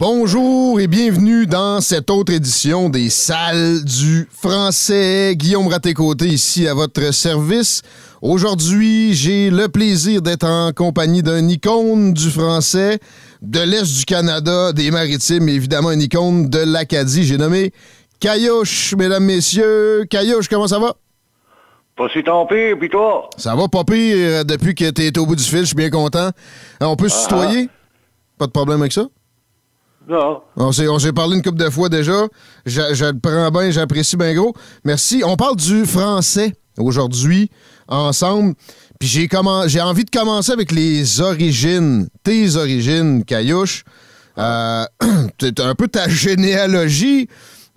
Bonjour et bienvenue dans cette autre édition des Salles du français. Guillaume Raté-Côté ici à votre service. Aujourd'hui, j'ai le plaisir d'être en compagnie d'un icône du français, de l'Est du Canada, des Maritimes, et évidemment un icône de l'Acadie. J'ai nommé Caillouche, mesdames, messieurs. Caillouche, comment ça va? Pas si tant pire, pis toi? Ça va pas pire depuis que t'es au bout du fil, je suis bien content. On peut se tutoyer? Pas de problème avec ça? Non. On s'est parlé une couple de fois déjà. Je le prends bien, j'apprécie bien gros. Merci. On parle du français aujourd'hui, ensemble. Puis j'ai envie de commencer avec les origines. Tes origines, Caillouche. Un peu ta généalogie.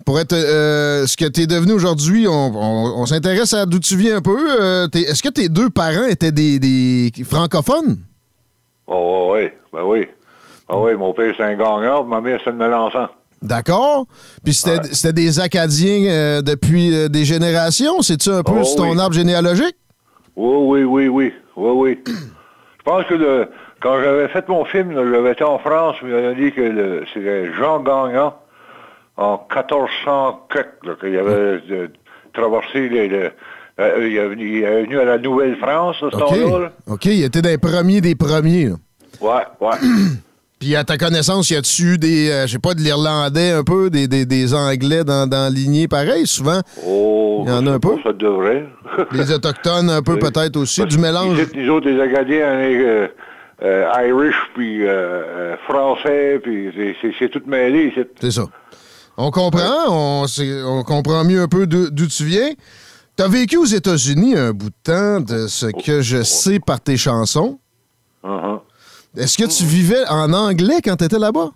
Pour être ce que tu es devenu aujourd'hui, on s'intéresse à d'où tu viens un peu. Est-ce que tes deux parents étaient des francophones? Oh, oui, ben oui. Ah oui, mon père, c'est un gagnant, ma mère, c'est une Mélenchon. D'accord. Puis c'était des Acadiens depuis des générations? C'est-tu un peu sur ton arbre généalogique? Oui. Je pense que quand j'avais fait mon film, j'avais été en France, il m'avait dit que c'était Jean Gagnon, en 1400 qu'il avait traversé il est venu à la Nouvelle-France, à ce temps-là. Là. OK, il était des premiers des premiers. Là. Ouais. Puis à ta connaissance, y a-tu des, je sais pas, de l'Irlandais un peu, des Anglais dans la lignée pareil, souvent? Oh, il y en a un peu. Ça devrait. Les Autochtones un peu peut-être aussi, du mélange. Les autres, les Acadiens, Irish, puis français, puis c'est tout mêlé. C'est ça. On comprend, on comprend mieux un peu d'où tu viens. T'as vécu aux États-Unis un bout de temps, de ce que je sais par tes chansons. Est-ce que tu vivais en anglais quand t'étais là-bas?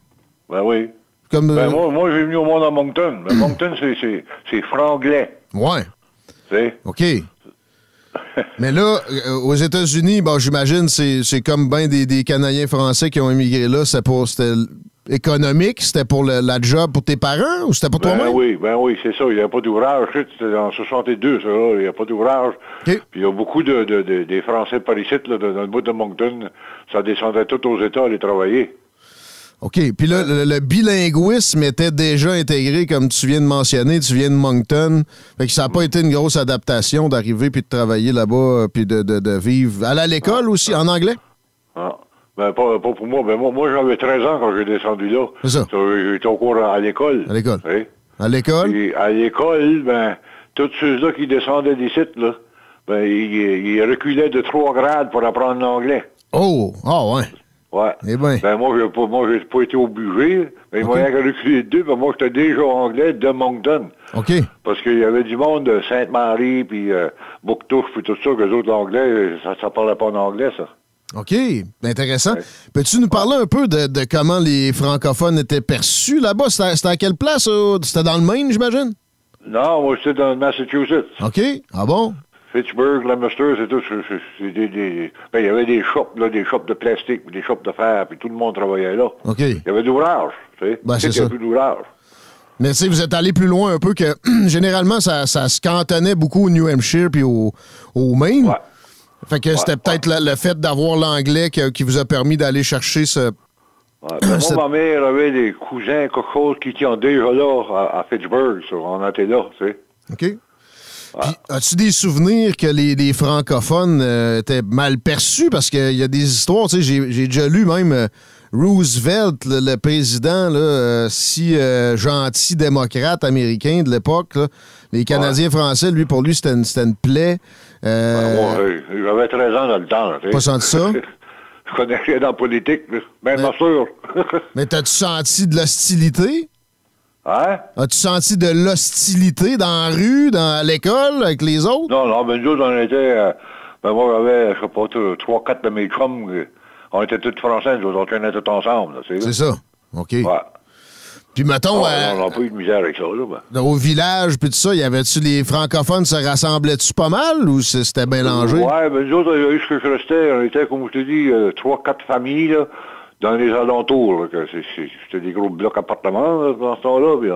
Ben oui. Moi, j'ai venu au monde à Moncton. Mais Moncton, c'est franglais. Ouais. C'est? OK. Mais là, aux États-Unis, j'imagine c'est comme bien des Canadiens français qui ont immigré là. C'était économique? C'était pour la job pour tes parents ou c'était pour toi-même? Ben oui, c'est ça. Il n'y avait pas d'ouvrage. C'était en 62, ça. Là. Il n'y a pas d'ouvrage. Okay. Puis il y a beaucoup des Français par ici, là, dans le bout de Moncton. Ça descendait tout aux États aller travailler. OK. Puis là, le bilinguisme était déjà intégré, comme tu viens de mentionner. Tu viens de Moncton. Fait que ça n'a pas été une grosse adaptation d'arriver puis de travailler là-bas puis de vivre. Aller à l'école aussi, en anglais? Ben, pas pour moi. Ben, moi j'avais 13 ans quand j'ai descendu là. C'est ça. J'étais au cours à l'école. À l'école. Oui. À l'école? Puis à l'école, ben, tous ceux-là qui descendaient des sites, là, ben, ils reculaient de 3 grades pour apprendre l'anglais. Oh! Ah, ouais. Ouais. Eh bien. Ben, moi, j'ai pas été obligé. Mais ils m'ont reculé de 2, ben, moi, j'étais déjà anglais de Moncton. OK. Parce qu'il y avait du monde de Sainte-Marie, puis Bouctouche, puis tout ça, que les autres, l'anglais, ça parlait pas en anglais, ça. OK, intéressant. Ouais. Peux-tu nous parler un peu de comment les francophones étaient perçus là-bas? C'était à quelle place? C'était dans le Maine, j'imagine? Non, moi, j'étais dans le Massachusetts. OK. Ah bon? Fitchburg, Leominster, c'est tout. Il y avait des shops, là, des shops de plastique, puis des shops de fer, puis tout le monde travaillait là. OK. Il y avait d'ouvrage, tu sais. Ben, c'est il y ça. avait plus d'ouvrage. Mais tu sais, vous êtes allé plus loin un peu que généralement, ça se cantonnait beaucoup au New Hampshire puis au Maine. Ouais. Fait que c'était peut-être le fait d'avoir l'anglais qui vous a permis d'aller chercher ce... Ouais, ben moi, ma mère avait des cousins, quelque chose, qui étaient déjà là, à Fitchburg, ça. On était là, tu sais. OK. Puis, as-tu des souvenirs que les francophones étaient mal perçus? Parce qu'il y a des histoires, tu sais, j'ai déjà lu même Roosevelt, le président, là, si gentil démocrate américain de l'époque, là, les Canadiens français, pour lui, c'était une plaie. Moi, j'avais 13 ans dans le temps. Tu sais. Pas senti ça? Je connais rien dans la politique, bien sûr. Mais t'as-tu senti de l'hostilité? Hein? As-tu senti de l'hostilité dans la rue, à l'école, avec les autres? Non, mais nous autres, on était... moi, j'avais, je sais pas, 3-4 de mes chums. On était tous français, nous autres, on traînait tous ensemble. Là, c'est ça? OK. Ouais. Puis mettons... on n'a pas eu de misère avec ça, là. Au village, puis tout ça, y avait-tu les francophones, se rassemblaient-tu pas mal, ou c'était mélangé? Ouais, mais nous autres, ce que je restais, on était, comme je te dis, 3-4 familles, là, dans les alentours. Là, c'était des gros blocs appartements, là, dans ce temps-là, puis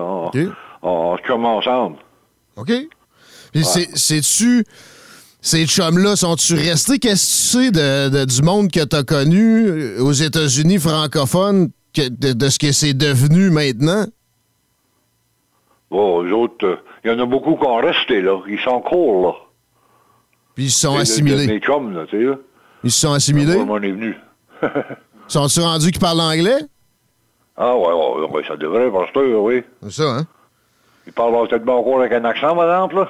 on se chumait ensemble. OK. Puis c'est-tu... Ces chums-là, sont-tu restés? Qu'est-ce que tu sais du monde que tu as connu aux États-Unis francophones? de ce que c'est devenu maintenant? Bon, eux autres, il y en a beaucoup qui ont resté, là. Ils sont courts, là. Puis ils se sont assimilés. Mes chums, là, tu sais, là. Ils se sont assimilés? Moi, on est venu. Sont-ils rendus qu'ils parlent anglais? Ah, ouais, ça devrait, parce que, oui. C'est ça, hein? Ils parlent peut-être bien encore avec un accent, par exemple, là.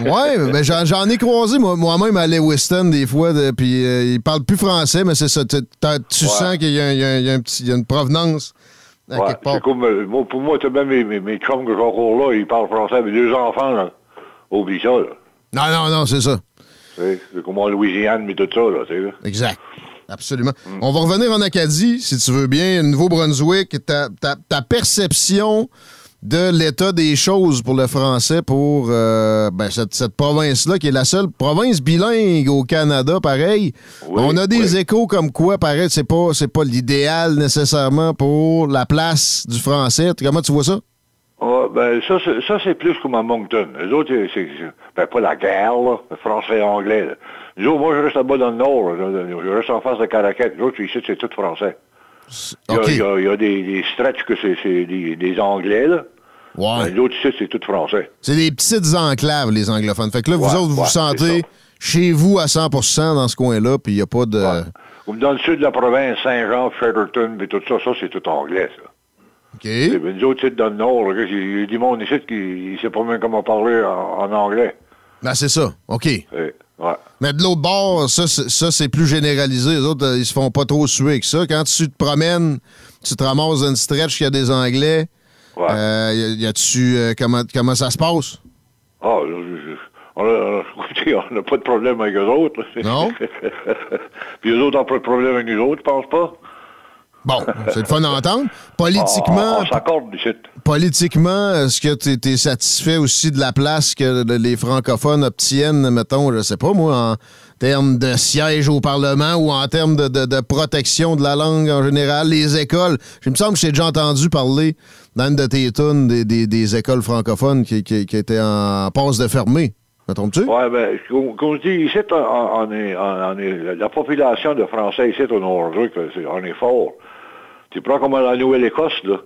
Ouais, ben j'en ai croisé moi-même à Lewiston des fois, puis ils parlent plus français, mais c'est ça. Tu sens qu'il y a une provenance à quelque part. C'est comme, pour moi, tu mes chums que j'ai encore là, ils parlent français avec 2 enfants, là. Oublie ça, là. Non, c'est ça. C'est comme en Louisiane, mais tout ça, là, tu sais, là. Exact. Absolument. On va revenir en Acadie, si tu veux bien. Nouveau-Brunswick, ta perception de l'état des choses pour le français, pour cette province-là, qui est la seule province bilingue au Canada, pareil. Oui, on a des échos comme quoi, pareil, c'est pas l'idéal nécessairement pour la place du français. Comment tu vois ça? Ça, c'est plus comme à Moncton. Les autres, c'est pas la guerre, là, le français et anglais. Là. Les autres, moi, je reste là-bas dans le nord. Là, je reste en face de Caracat. Les autres, ici, c'est tout français. Okay. Il y a des stretches que c'est des anglais, là. Ouais. Les autres, ici, c'est tout français. C'est des petites enclaves, les anglophones. Fait que là, vous autres, vous sentez chez vous à 100% dans ce coin-là, puis il n'y a pas de... Comme dans le sud de la province, Saint-Jean, Fredericton, puis tout ça, c'est tout anglais, ça. OK. Nous autres, c'est dans le nord, il y a du monde ici qui ne sait pas même comment parler en anglais. Ben, c'est ça. OK. Ouais. Mais de l'autre bord, ça c'est plus généralisé. Les autres, ils se font pas trop suer avec ça. Quand tu te promènes, tu te ramasses dans une stretch, il y a des Anglais. Ouais. Y a-tu... comment ça se passe? Ah, on n'a pas de problème avec eux autres. Non? Puis eux autres n'ont pas de problème avec nous autres, je pense pas. Bon, c'est le fun d'entendre. Politiquement... on s'accorde du site. Politiquement, est-ce que tu es satisfait aussi de la place que les francophones obtiennent, mettons, je sais pas moi, en termes de siège au Parlement ou en termes de protection de la langue en général, les écoles? Il me semble que j'ai déjà entendu parler dans une de tes tunes des écoles francophones qui étaient en passe de fermer. Me trompes-tu? Oui, comme je dis, ici, la population de Français ici au Nord-Ruc, on est fort. Tu prends comme la Nouvelle-Écosse, là.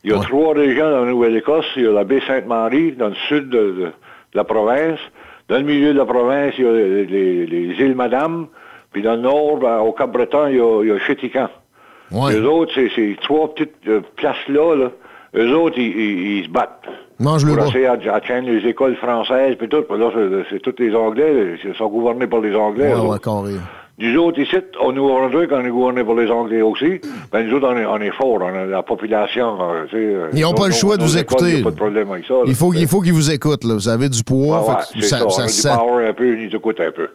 Il y a 3 régions dans la Nouvelle-Écosse. Il y a la baie Sainte-Marie, dans le sud de la province. Dans le milieu de la province, il y a les îles Madame. Puis dans le nord, au Cap-Breton, il y a Chéticamp. Ouais. Les autres, ces 3 petites places-là, là, eux autres, ils se battent. Mange le pour essayer d'atteindre les écoles françaises, puis tout. Puis là, c'est tous les Anglais. Ils sont gouvernés par les Anglais. Ouais, carré. Nous autres, ici, on nous Nouveau-Brunswick, on est gouverné par les Anglais aussi. Ben, nous autres, on est forts. On a la population. Ils n'ont pas le choix de vous écouter. Il n'y a pas de problème avec ça. Il faut qu'ils vous écoutent. Là. Vous avez du poids. C'est ça. On a du power un peu, ils t'écoutent un peu.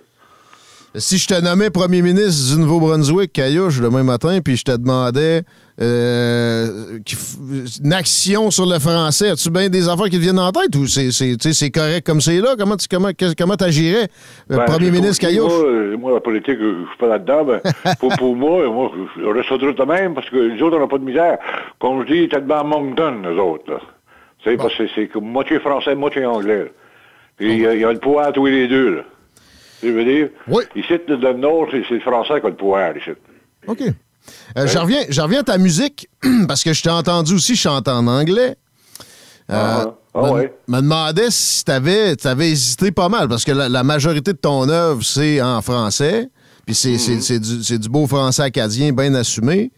Si je te nommais premier ministre du Nouveau-Brunswick, Caillouche, demain matin, puis je te demandais une action sur le français, as-tu bien des affaires qui te viennent en tête ou c'est correct comme c'est là? Comment t'agirais, premier ministre Caillouche? Moi, la politique, je suis pas là-dedans. Pour moi, je reste toujours de même parce que les autres, on n'a pas de misère. Comme je dis, t'es devant Moncton, nous autres. Parce que c'est comme moitié français, moitié anglais. Puis il y a le pouvoir à tous les deux, là. Tu veux dire? Oui. Ici, dans le Nord, c'est le français qui a le pouvoir, ici. OK. Je reviens à ta musique, parce que je t'ai entendu aussi chanter en anglais. Me demandais si t'avais hésité pas mal, parce que la majorité de ton œuvre, c'est en français, puis c'est du beau français acadien bien assumé.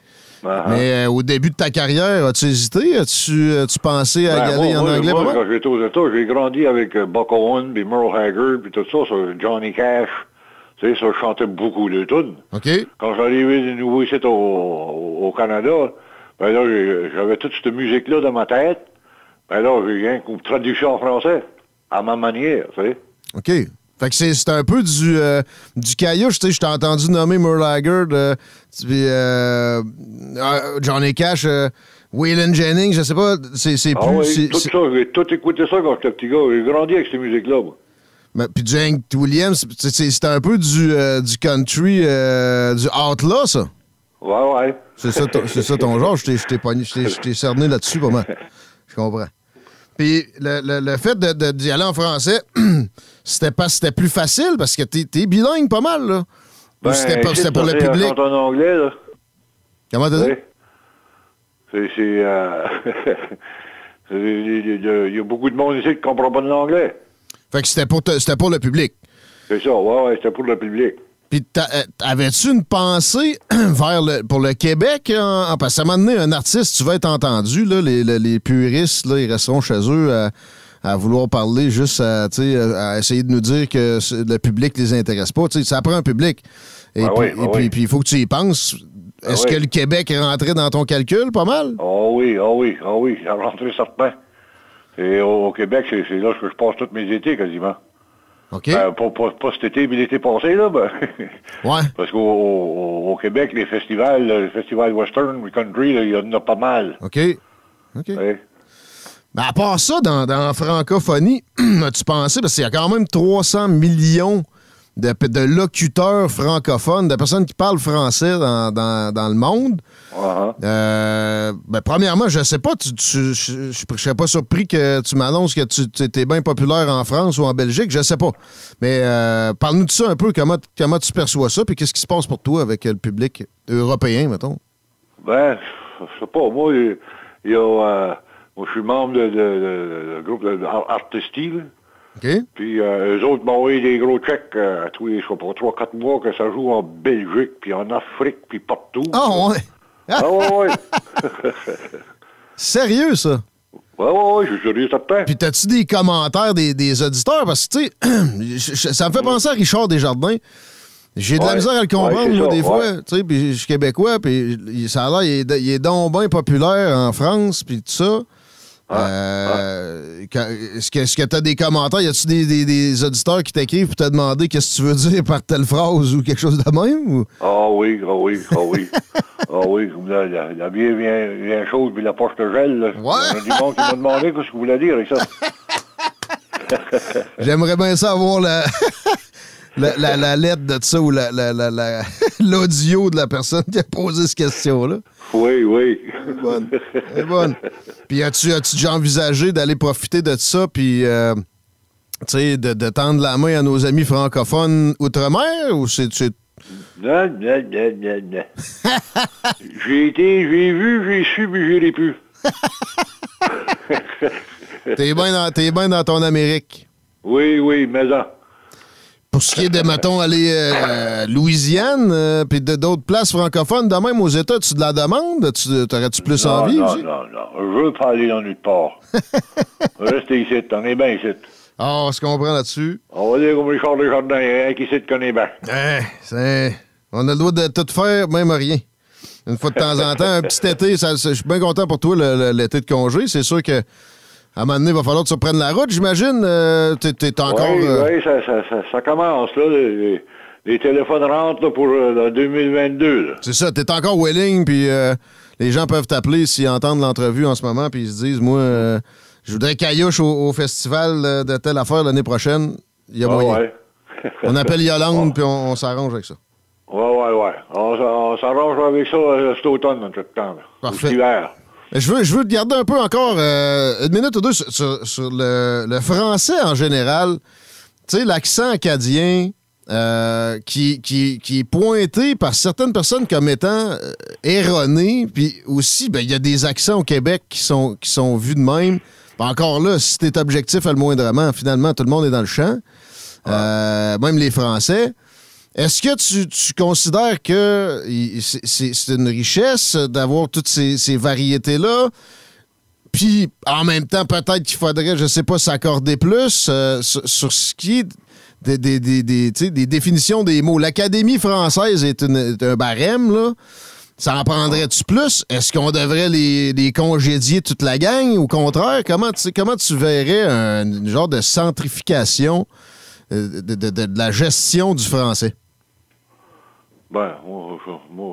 Mais au début de ta carrière, as-tu hésité? As-tu pensé à y aller en anglais? Moi, quand j'étais aux États, j'ai grandi avec Buck Owens, puis Merle Haggard, puis tout ça, Johnny Cash. Tu sais, ça, je chantais beaucoup de tunes. OK. Quand j'arrivais de nouveau ici au Canada, ben là, j'avais toute cette musique-là dans ma tête. Ben là, j'ai rien qu'une traduction en français, à ma manière, tu sais. OK. Fait que c'est un peu du Caillouche, tu sais, je t'ai entendu nommer Merle Haggard, puis Johnny Cash, Waylon Jennings, je sais pas, c'est plus... Oui, tout ça, j'ai tout écouté ça quand j'étais petit gars, j'ai grandi avec ces musiques-là, moi. Puis du Hank Williams, c'est un peu du country, du outlaw, ça? Ouais. C'est ça ton genre, je t'ai cerné là-dessus pas mal. Je comprends. Puis le fait d'y aller en français, c'était plus facile parce que t'es bilingue pas mal, là. Ou c'était pour le public? En anglais, là. Comment t'as dit? Il y a beaucoup de monde ici qui ne comprend pas de l'anglais. Fait que c'était pour le public. C'est ça, ouais, c'était pour le public. Puis avais-tu une pensée pour le Québec? Parce que à un moment donné, un artiste, tu vas être entendu, là, les puristes, là, ils resteront chez eux à vouloir parler juste à essayer de nous dire que le public les intéresse pas. T'sais, ça prend un public. Et puis il faut que tu y penses. Est-ce que le Québec est rentré dans ton calcul pas mal? Oui, il est rentré certain. Et au Québec, c'est là que je passe tous mes étés quasiment. OK. Pas cet été, mais l'été passé, là. Ouais. Parce qu'au Québec, les festivals, le festival western, country, là, il y en a pas mal. OK. Ouais. Ben, à part ça, dans la francophonie, as-tu pensé, parce qu'il y a quand même 300 millions de locuteurs francophones, de personnes qui parlent français dans le monde. Premièrement, je sais pas, je serais pas surpris que tu m'annonces que tu étais bien populaire en France ou en Belgique, je sais pas. Mais parle-nous de ça un peu, comment tu perçois ça, puis qu'est-ce qui se passe pour toi avec le public européen, mettons? Ben, je sais pas, moi, moi, je suis membre de groupe Artisti, là. OK. Puis eux autres m'ont envoyé des gros chèques tous les, je sais pas, 3-4 mois que ça joue en Belgique, puis en Afrique, puis partout. Ah, ouais. Ouais. Sérieux, ça? Ouais, je suis sérieux, certain. Puis t'as-tu des commentaires des auditeurs? Parce que, tu sais, ça me fait penser à Richard Desjardins. J'ai de la misère à le comprendre, moi, des fois. Tu sais, puis je suis québécois, puis ça a l'air, il est donc bien populaire en France, puis tout ça. Est-ce que tu as des commentaires? Y a-tu des auditeurs qui t'écrivent pour te demander qu'est-ce que tu veux dire par telle phrase ou quelque chose de même? Ou? Ah oui. La bière vient chaude, puis la poche de gel. Là. Ouais. Il y a du monde qui m'a demandé ce que vous voulez dire avec ça. J'aimerais bien ça avoir la lettre de ça ou l'audio de la personne qui a posé cette question-là. Oui. C'est bonne. Puis as-tu déjà envisagé d'aller profiter de ça puis de tendre la main à nos amis francophones outre-mer ou c'est Non. J'ai vu, j'ai su, puis j'irai plus. T'es bien dans ton Amérique. Oui, mais ça. Pour ce qui est de, mettons, aller à Louisiane, puis d'autres places francophones, de même aux États, tu de la demandes? T'aurais-tu plus envie? Non. Je veux pas aller dans nulle part. Restez ici, t'en es bien ici. Ah, on se comprend là-dessus. On va dire comme Richard Desjardins, un qui ici te connaît bien. On a le droit de tout faire, même rien. Une fois de temps en temps, un petit été, je suis bien content pour toi, l'été de congé. C'est sûr que à un moment donné, il va falloir que tu reprennes la route, j'imagine. T'es encore... Oui, ça commence, là. Les téléphones rentrent là, pour 2022. Là. C'est ça, t'es encore willing, puis les gens peuvent t'appeler s'ils entendent l'entrevue en ce moment, puis ils se disent, moi, je voudrais caillouche au festival de telle affaire l'année prochaine. Il y a moyen. Ouais. On appelle Yolande, puis on s'arrange avec ça. Ouais. On s'arrange avec ça cet automne, en tout temps. Parfait. Cet hiver. Je veux te garder un peu encore une minute ou deux sur le français en général. Tu sais, l'accent acadien qui est pointé par certaines personnes comme étant erroné. Puis aussi, il y a des accents au Québec qui sont vus de même. Puis encore là, si t'es objectif à le moindrement, finalement, tout le monde est dans le champ. Même les Français. Est-ce que tu considères que c'est une richesse d'avoir toutes ces variétés-là? Puis, en même temps, peut-être qu'il faudrait, je sais pas, s'accorder plus sur ce qui est des définitions des mots. L'Académie française est un barème, là. Ça en prendrait-tu plus? Est-ce qu'on devrait les congédier toute la gang? Au contraire, comment tu verrais un genre de centrification de la gestion du français? Ben, moi,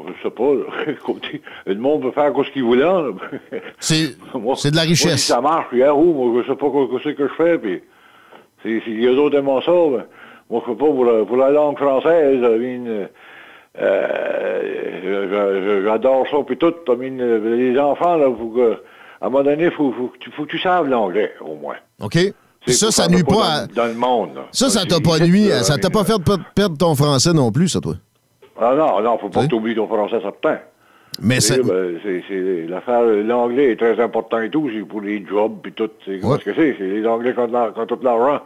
je sais pas. Écoutez, le monde peut faire ce qu'il voulait. C'est de la richesse. Moi, si ça marche, moi, je sais pas ce que je fais. Puis, si les autres aiment ça, ben, moi, je sais pas, pour la langue française, j'adore ça, puis tout. Les enfants, là, à un moment donné, il faut que tu saves l'anglais, au moins. OK. Ça nuit pas dans le monde. Là. Ça t'a pas nuit. Ça t'a pas fait perdre ton français non plus, ça, toi? Ah non, faut pas que tu oublies ton français certain. Mais c'est... l'affaire, l'anglais est très important et tout, c'est pour les jobs et tout. Parce que c'est les Anglais qui ont tout l'argent.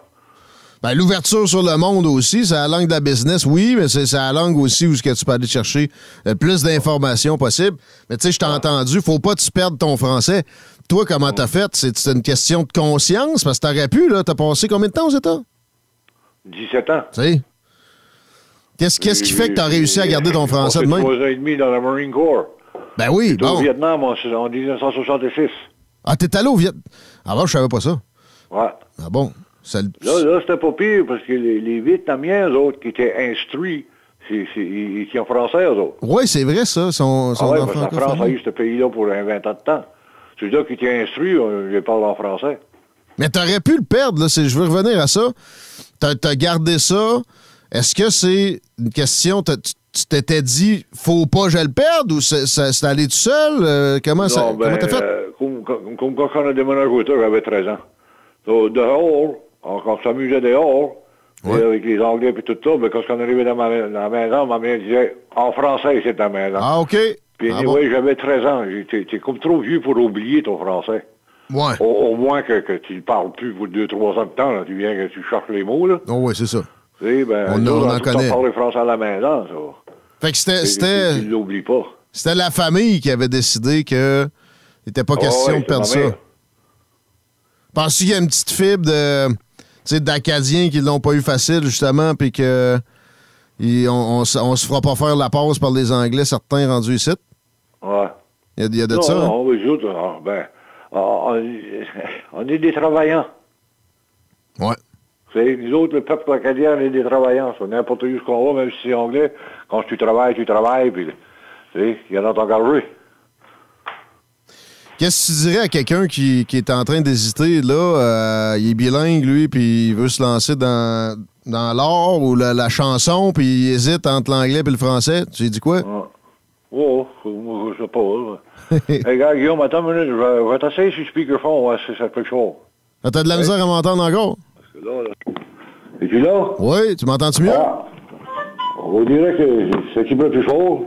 Ben, l'ouverture sur le monde aussi, c'est la langue de la business, oui, mais c'est la langue aussi où tu peux aller chercher le plus d'informations possible. Mais tu sais, je t'ai entendu, faut pas que tu perdes ton français. Toi, comment t'as fait? C'est une question de conscience? Parce que t'aurais pu, là. T'as passé combien de temps aux États? 17 ans. Tu sais? Qu'est-ce qui fait que t'as réussi à garder ton français de même? J'ai 3 ans et demi dans le Marine Corps. Ben oui, J'étais bon. au Vietnam en 1966. Ah, t'es allé au Vietnam? Avant, je savais pas ça. Ouais. Ah bon? Là, c'était pas pire, parce que les Vietnamiens, eux autres, qui étaient instruits, ils sont français, eux autres. Oui, c'est vrai, ça. Parce que la France a eu ce pays-là pour un 20 ans de temps. Ceux-là qui étaient instruits, je les parle en français. Mais t'aurais pu le perdre, là. Je veux revenir à ça. T'as gardé ça. Est-ce que c'est une question... Tu t'étais dit, faut pas que je le perde, ou c'est allé tout seul? Comment t'as fait? Comme quand on a déménagé au État, j'avais 13 ans. Dehors, quand on s'amusait dehors, avec les Anglais et tout ça, mais quand on arrivait dans la maison, ma mère disait, en français, c'est ta maison. Ah, OK. Puis oui, j'avais 13 ans. T'es comme trop vieux pour oublier ton français. Ouais. Au moins que tu ne parles plus pour 2-3 ans de temps. Là. Tu viens que tu cherches les mots. Là. Oh, oui, c'est ça. Tu sais, on en connaît. On parlait français à la maison, ça. Fait que c'était... Tu ne l'oublies pas. C'était la famille qui avait décidé que il n'était pas question de perdre ça. Penses-tu qu'il y a une petite fibre d'Acadiens qui l'ont pas eu facile, justement, puis que on se fera pas faire la passe par les Anglais, certains rendus ici? Ouais. Il y a de ça? Non, les autres, on est des travaillants. Ouais. Nous autres, le peuple acadien, on est des travaillants. C'est n'importe où ce qu'on va, même si c'est anglais. Quand tu travailles, puis il y en a engagé. Qu'est-ce que tu dirais à quelqu'un qui est en train d'hésiter, là, il est bilingue, lui, puis il veut se lancer dans l'art ou la chanson, puis il hésite entre l'anglais et le français? Tu lui dis quoi? Oh, je sais pas. Hey, gars, Guillaume, attends une minute, je vais t'essayer sur speakerphone, ouais, c'est ça quelque chose. T'as de la misère à m'entendre encore? Es-tu là? Oui, tu m'entends-tu mieux? Ah. On dirait que c'est un petit peu plus fort.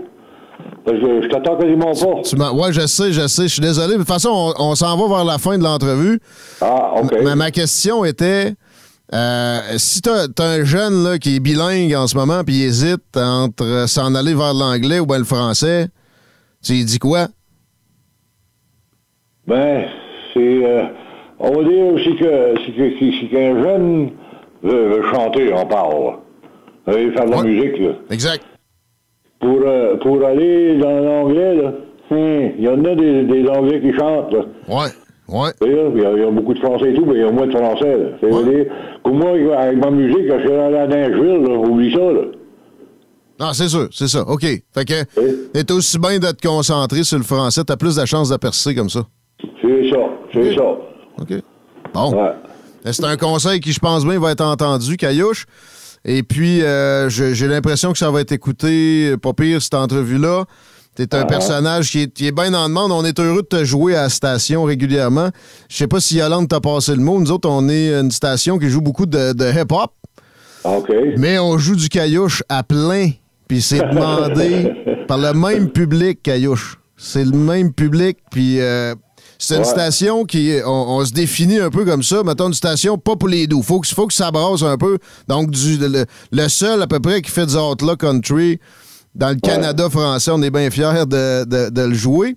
Parce que je t'attends quasiment pas. Oui, je sais, je suis désolé. De toute façon, on s'en va vers la fin de l'entrevue. Ah, OK. Ma question était, si t'as un jeune là, qui est bilingue en ce moment puis il hésite entre s'en aller vers l'anglais ou bien le français, tu lui dis quoi? Ben, c'est... on va dire aussi si qu'un jeune veut chanter, on parle. Faire de la musique, là. Exact. Pour aller dans l'anglais, là, il y en a des Anglais qui chantent, là. Ouais. Il y a beaucoup de Français et tout, mais il y a moins de Français, là. C'est-à-dire, comme moi, avec ma musique, quand je suis allé à Nashville, là, oublie ça, là. Non, c'est ça. OK. Fait que t'es aussi bien de te concentrer sur le français, t'as plus de chances de percer comme ça. C'est ça. OK. Bon. Ouais. C'est un conseil qui, je pense bien, va être entendu, Caillouche. Et puis, j'ai l'impression que ça va être écouté, pas pire, cette entrevue-là. T'es un personnage qui est bien en demande. On est heureux de te jouer à la station régulièrement. Je sais pas si Yolande t'a passé le mot. Nous autres, on est une station qui joue beaucoup de hip-hop. OK. Mais on joue du Caillouche à plein. Puis c'est demandé par le même public, Caillouche. C'est le même public, puis... c'est une station qui, on se définit un peu comme ça. Mettons une station pas pour les doux. Faut que ça brasse un peu. Donc, le seul à peu près qui fait du outlaw country dans le Canada français, on est bien fiers de le jouer.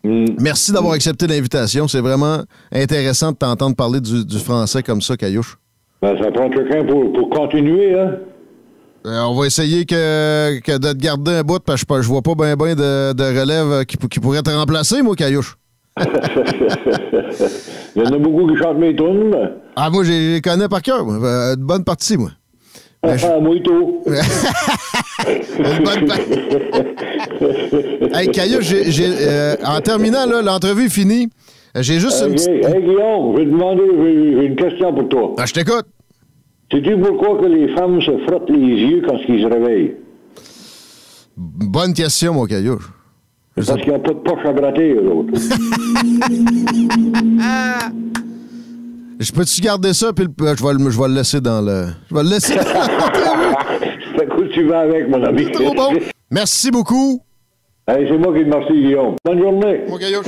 Merci d'avoir accepté l'invitation. C'est vraiment intéressant de t'entendre parler du français comme ça, Caillouche. Ben, ça prend quelqu'un pour continuer, hein? On va essayer que de te garder un bout, parce que je vois pas bien de relève qui pourrait te remplacer, moi, Caillouche. Il y en a beaucoup qui chantent mes tunes. Ah, moi, je les connais par cœur. Une bonne partie, moi. Moi et tout. Une bonne partie. Hey, Caillouche, en terminant, là, l'entrevue est finie. J'ai juste une petite... Hey, Guillaume, je vais te demander une question pour toi. Ah, je t'écoute. Sais-tu pourquoi que les femmes se frottent les yeux quand ils se réveillent? Bonne question, mon Caillouche. Parce qu'il n'y a pas de poche à gratter, eux autres. Je peux-tu garder ça, puis je vais le laisser dans le... Je vais le laisser dans l'entrevue. C'est quoi tu vas avec, mon ami? Trop bon. Merci beaucoup. Hey, c'est moi qui te remercie, Guillaume. Bonne journée. Moi, Gaillauche.